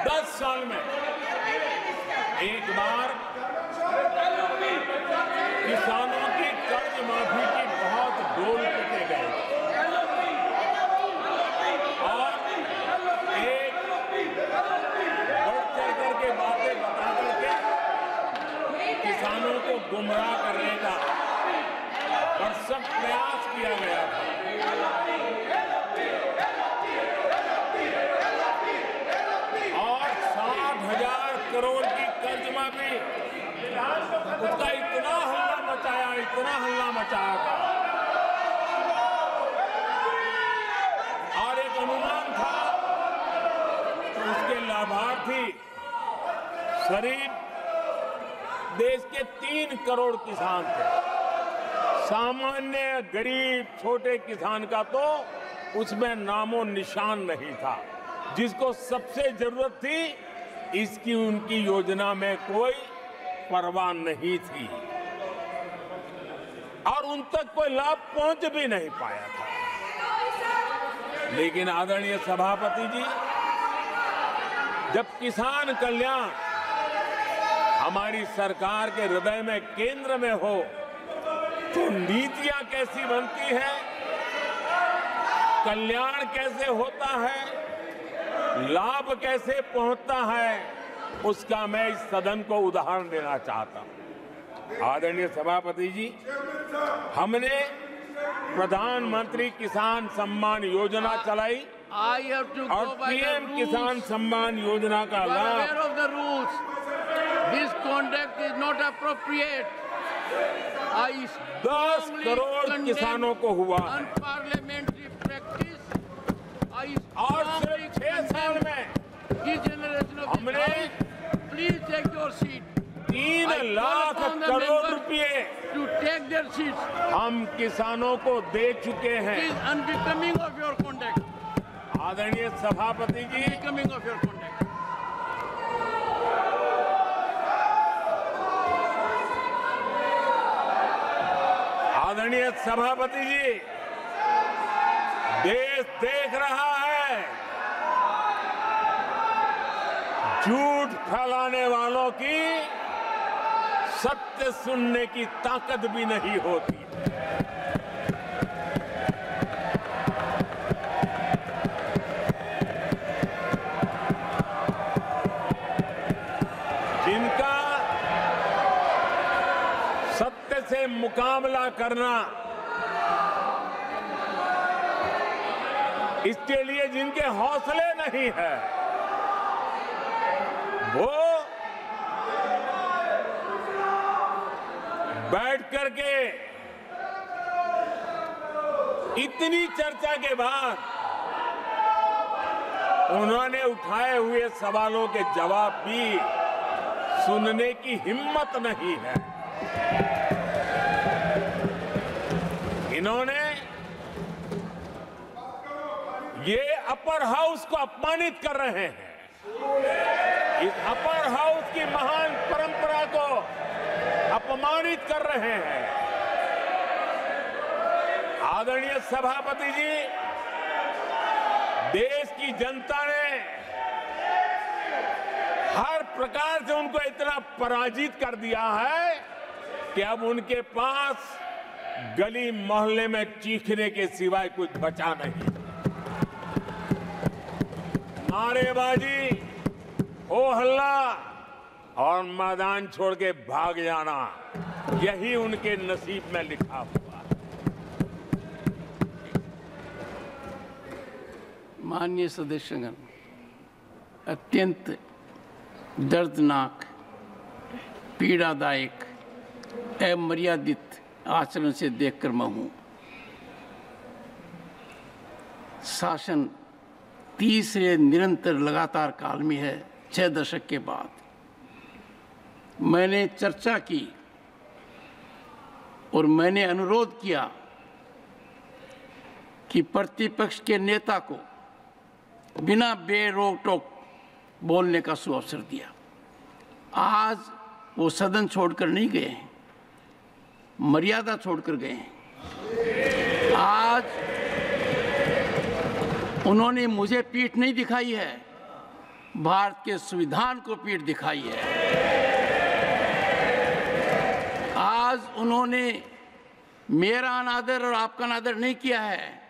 10 साल में एक बार किसानों की कर्ज माफी की बहुत डोल पीटे गए और एक बढ़ चढ़ करके बातें बता करके किसानों को गुमराह करने का भरसक प्रयास किया गया था। और 60,000 करोड़ की कर्ज माफी, उसका इतना हल्ला मचाया था और एक अनुमान था तो उसके लाभार्थी करीब देश के 3 करोड़ किसान थे। सामान्य गरीब छोटे किसान का तो उसमें नामो निशान नहीं था। जिसको सबसे जरूरत थी इसकी उनकी योजना में कोई परवाह नहीं थी और उन तक कोई लाभ पहुंच भी नहीं पाया था। लेकिन आदरणीय सभापति जी, जब किसान कल्याण हमारी सरकार के हृदय में केंद्र में हो तो नीतियां कैसी बनती है, कल्याण कैसे होता है, लाभ कैसे पहुंचता है, उसका मैं इस सदन को उदाहरण देना चाहता हूं। आदरणीय सभापति जी, हमने प्रधानमंत्री किसान सम्मान योजना चलाई और पीएम किसान सम्मान योजना का लाभ। This conduct is not appropriate. 10 crore किसानों को हुआ Unparliamentary practice. और सिर्फ 6 साल में हमने Please take your seat. 3 lakh crore रुपए To take their seats. हम किसानों को दे चुके हैं। It is unbecoming of your conduct. आदरणीय सभापति जी, Unbecoming of your conduct. आदरणीय सभापति जी, देश देख रहा है झूठ फैलाने वालों की सत्य सुनने की ताकत भी नहीं होती। जिनका सत्य से मुकाबला करना, इसके लिए जिनके हौसले नहीं है, वो बैठ करके इतनी चर्चा के बाद उन्होंने उठाए हुए सवालों के जवाब भी सुनने की हिम्मत नहीं है। इन्होंने ये अपर हाउस को अपमानित कर रहे हैं। इस अपर हाउस की महान परंपरा को अपमानित कर रहे हैं। आदरणीय सभापति जी, देश की जनता ने हर प्रकार से उनको इतना पराजित कर दिया है कि अब उनके पास गली मोहल्ले में चीखने के सिवाय कुछ बचा नहीं। नारेबाजी, हो हल्ला और मैदान छोड़ के भाग जाना, यही उनके नसीब में लिखा हुआ है। माननीय सदस्यगण, अत्यंत दर्दनाक, पीड़ादायक, अमर्यादित आचरण से देखकर मैं हूं। शासन तीसरे निरंतर लगातार काल में है। 6 दशक के बाद मैंने चर्चा की और मैंने अनुरोध किया कि प्रतिपक्ष के नेता को बिना बेरोक टोक बोलने का सुअवसर दिया। आज वो सदन छोड़कर नहीं गए हैं, मर्यादा छोड़कर गए हैं। आज उन्होंने मुझे पीठ नहीं दिखाई है, भारत के संविधान को पीठ दिखाई है। आज उन्होंने मेरा अनादर और आपका अनादर नहीं किया है,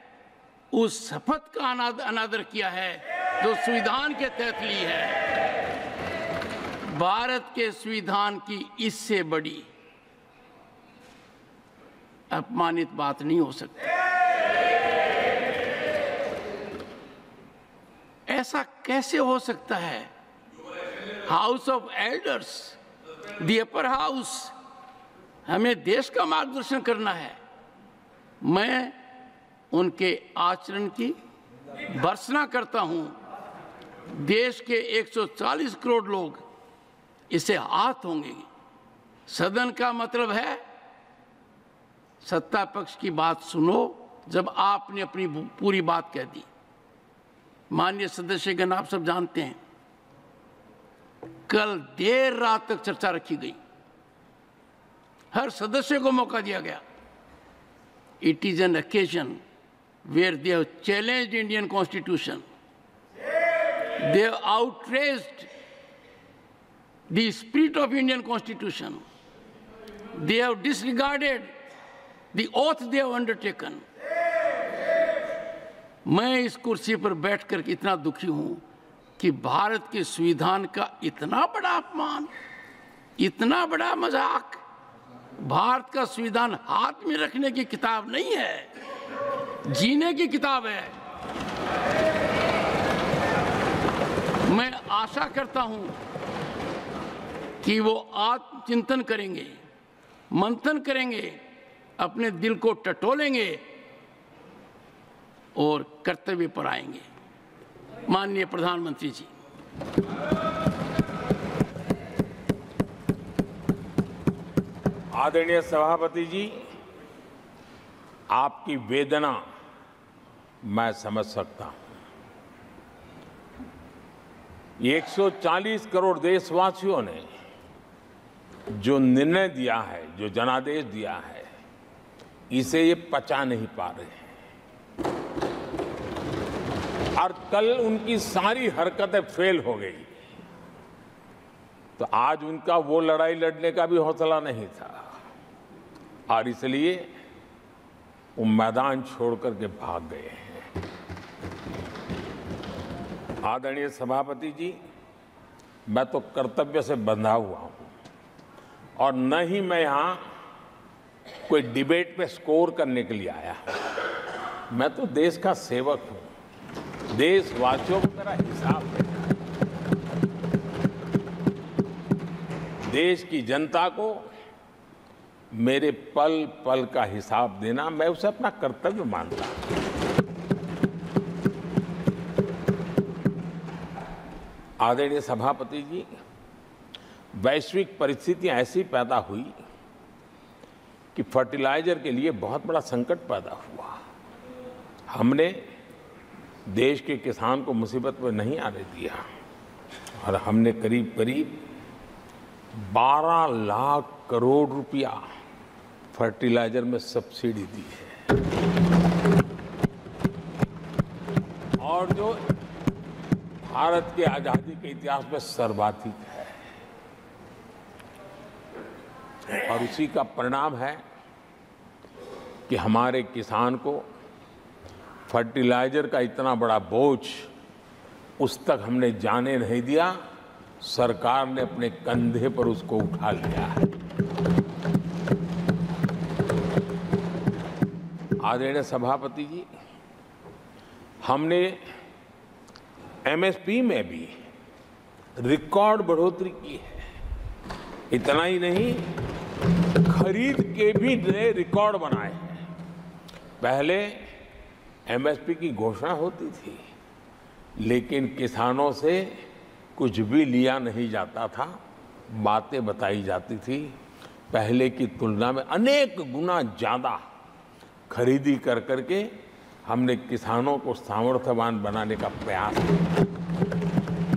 उस शपथ का अनादर किया है जो संविधान के तहत ली है। भारत के संविधान की इससे बड़ी अपमानित बात नहीं हो सकती। ऐसा कैसे हो सकता है? House of elders, the upper house, हमें देश का मार्गदर्शन करना है। मैं उनके आचरण की भर्त्सना करता हूं। देश के 140 करोड़ लोग इससे आहत होंगे। सदन का मतलब है सत्ता पक्ष की बात सुनो जब आपने अपनी पूरी बात कह दी। माननीय सदस्यगण, आप सब जानते हैं कल देर रात तक चर्चा रखी गई, हर सदस्य को मौका दिया गया। It is an occasion where they have challenged Indian Constitution. They have outraged the spirit of Indian Constitution. They have disregarded the oath they have undertaken. मैं इस कुर्सी पर बैठकर इतना दुखी हूं कि भारत के संविधान का इतना बड़ा अपमान, इतना बड़ा मजाक। भारत का संविधान हाथ में रखने की किताब नहीं है, जीने की किताब है। मैं आशा करता हूं कि वो आत्मचिंतन करेंगे, मंथन करेंगे, अपने दिल को टटोलेंगे और कर्तव्य पर आएंगे। माननीय प्रधानमंत्री जी, आदरणीय सभापति जी, आपकी वेदना मैं समझ सकता हूं। ये 140 करोड़ देशवासियों ने जो निर्णय दिया है, जो जनादेश दिया है, इसे ये पचा नहीं पा रहे हैं। और कल उनकी सारी हरकतें फेल हो गई, तो आज उनका वो लड़ाई लड़ने का भी हौसला नहीं था और इसलिए वो मैदान छोड़ करके भाग गए हैं। आदरणीय सभापति जी, मैं तो कर्तव्य से बंधा हुआ हूं और न ही मैं यहां कोई डिबेट पे स्कोर करने के लिए आया हूं। मैं तो देश का सेवक हूं, देशवासियों को मेरा हिसाब देना, देश की जनता को मेरे पल पल का हिसाब देना, मैं उसे अपना कर्तव्य मानता हूं। आदरणीय सभापति जी, वैश्विक परिस्थितियां ऐसी पैदा हुई कि फर्टिलाइजर के लिए बहुत बड़ा संकट पैदा हुआ। हमने देश के किसान को मुसीबत में नहीं आने दिया और हमने करीब करीब 12 लाख करोड़ रुपया फर्टिलाइजर में सब्सिडी दी है और जो भारत के आजादी के इतिहास में सर्वाधिक है। और उसी का परिणाम है कि हमारे किसान को फर्टिलाइजर का इतना बड़ा बोझ उस तक हमने जाने नहीं दिया। सरकार ने अपने कंधे पर उसको उठा लिया है। आदरणीय सभापति जी, हमने एमएसपी में भी रिकॉर्ड बढ़ोतरी की है। इतना ही नहीं, खरीद के भी नए रिकॉर्ड बनाए हैं। पहले एमएसपी की घोषणा होती थी, लेकिन किसानों से कुछ भी लिया नहीं जाता था, बातें बताई जाती थी। पहले की तुलना में अनेक गुना ज्यादा खरीदी कर करके हमने किसानों को सामर्थ्यवान बनाने का प्रयास किया।